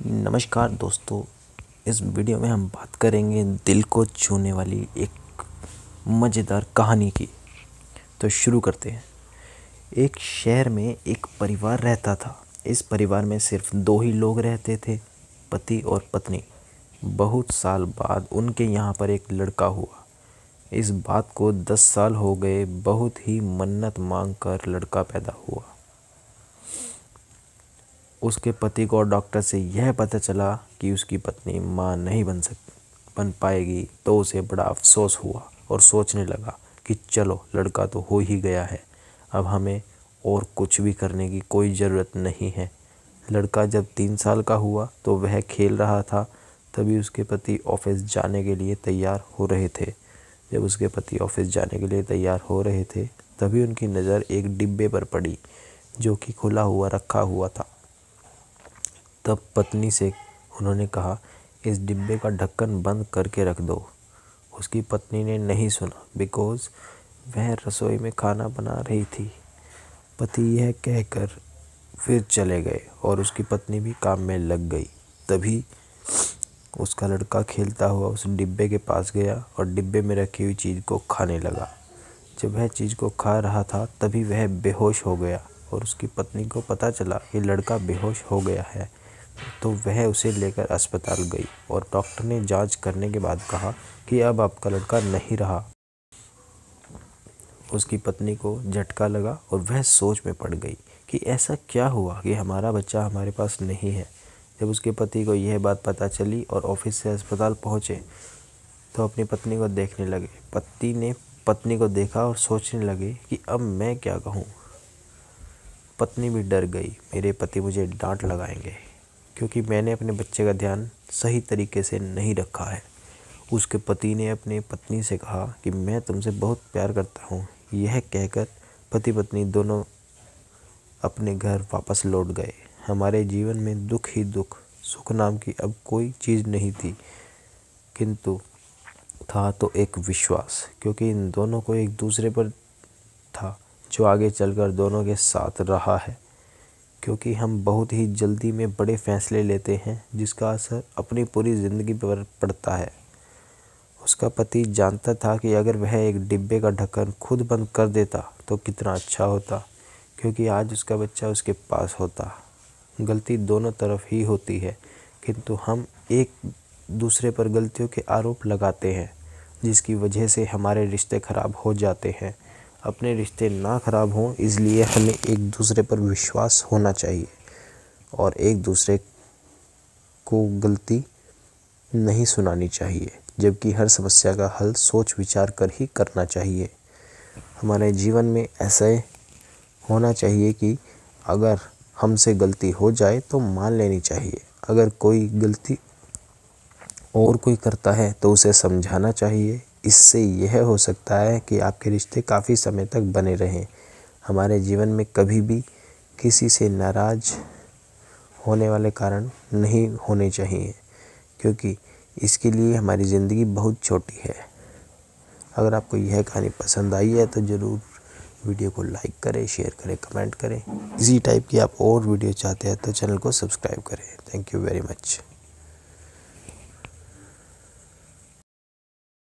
नमस्कार दोस्तों, इस वीडियो में हम बात करेंगे दिल को छूने वाली एक मज़ेदार कहानी की। तो शुरू करते हैं। एक शहर में एक परिवार रहता था। इस परिवार में सिर्फ दो ही लोग रहते थे, पति और पत्नी। बहुत साल बाद उनके यहाँ पर एक लड़का हुआ। इस बात को 10 साल हो गए। बहुत ही मन्नत मांग कर लड़का पैदा हुआ। उसके पति को डॉक्टर से यह पता चला कि उसकी पत्नी मां नहीं बन पाएगी, तो उसे बड़ा अफसोस हुआ और सोचने लगा कि चलो लड़का तो हो ही गया है, अब हमें और कुछ भी करने की कोई ज़रूरत नहीं है। लड़का जब 3 साल का हुआ तो वह खेल रहा था, तभी उसके पति ऑफिस जाने के लिए तैयार हो रहे थे। जब उसके पति ऑफिस जाने के लिए तैयार हो रहे थे, तभी उनकी नज़र एक डिब्बे पर पड़ी जो कि खुला हुआ रखा हुआ था। तब पत्नी से उन्होंने कहा, इस डिब्बे का ढक्कन बंद करके रख दो। उसकी पत्नी ने नहीं सुना, बिकॉज़ वह रसोई में खाना बना रही थी। पति यह कहकर फिर चले गए और उसकी पत्नी भी काम में लग गई। तभी उसका लड़का खेलता हुआ उस डिब्बे के पास गया और डिब्बे में रखी हुई चीज़ को खाने लगा। जब वह चीज़ को खा रहा था, तभी वह बेहोश हो गया और उसकी पत्नी को पता चला कि लड़का बेहोश हो गया है। तो वह उसे लेकर अस्पताल गई और डॉक्टर ने जांच करने के बाद कहा कि अब आपका लड़का नहीं रहा। उसकी पत्नी को झटका लगा और वह सोच में पड़ गई कि ऐसा क्या हुआ कि हमारा बच्चा हमारे पास नहीं है। जब उसके पति को यह बात पता चली और ऑफिस से अस्पताल पहुंचे, तो अपनी पत्नी को देखने लगे। पति ने पत्नी को देखा और सोचने लगे कि अब मैं क्या कहूँ। पत्नी भी डर गई, मेरे पति मुझे डांट लगाएंगे क्योंकि मैंने अपने बच्चे का ध्यान सही तरीके से नहीं रखा है। उसके पति ने अपने पत्नी से कहा कि मैं तुमसे बहुत प्यार करता हूँ। यह कहकर पति पत्नी दोनों अपने घर वापस लौट गए। हमारे जीवन में दुख ही दुख, सुख नाम की अब कोई चीज़ नहीं थी, किंतु था तो एक विश्वास, क्योंकि इन दोनों को एक दूसरे पर था जो आगे चलकर दोनों के साथ रहा है। क्योंकि हम बहुत ही जल्दी में बड़े फैसले लेते हैं जिसका असर अपनी पूरी ज़िंदगी पर पड़ता है। उसका पति जानता था कि अगर वह एक डिब्बे का ढक्कन खुद बंद कर देता तो कितना अच्छा होता, क्योंकि आज उसका बच्चा उसके पास होता। गलती दोनों तरफ ही होती है, किंतु हम एक दूसरे पर गलतियों के आरोप लगाते हैं, जिसकी वजह से हमारे रिश्ते ख़राब हो जाते हैं। अपने रिश्ते ना ख़राब हों, इसलिए हमें एक दूसरे पर विश्वास होना चाहिए और एक दूसरे को गलती नहीं सुनानी चाहिए, जबकि हर समस्या का हल सोच विचार कर ही करना चाहिए। हमारे जीवन में ऐसे होना चाहिए कि अगर हमसे गलती हो जाए तो मान लेनी चाहिए। अगर कोई गलती और कोई करता है तो उसे समझाना चाहिए। इससे यह हो सकता है कि आपके रिश्ते काफ़ी समय तक बने रहें। हमारे जीवन में कभी भी किसी से नाराज़ होने वाले कारण नहीं होने चाहिए, क्योंकि इसके लिए हमारी ज़िंदगी बहुत छोटी है। अगर आपको यह कहानी पसंद आई है तो ज़रूर वीडियो को लाइक करें, शेयर करें, कमेंट करें। इसी टाइप की आप और वीडियो चाहते हैं तो चैनल को सब्सक्राइब करें। Thank you very much.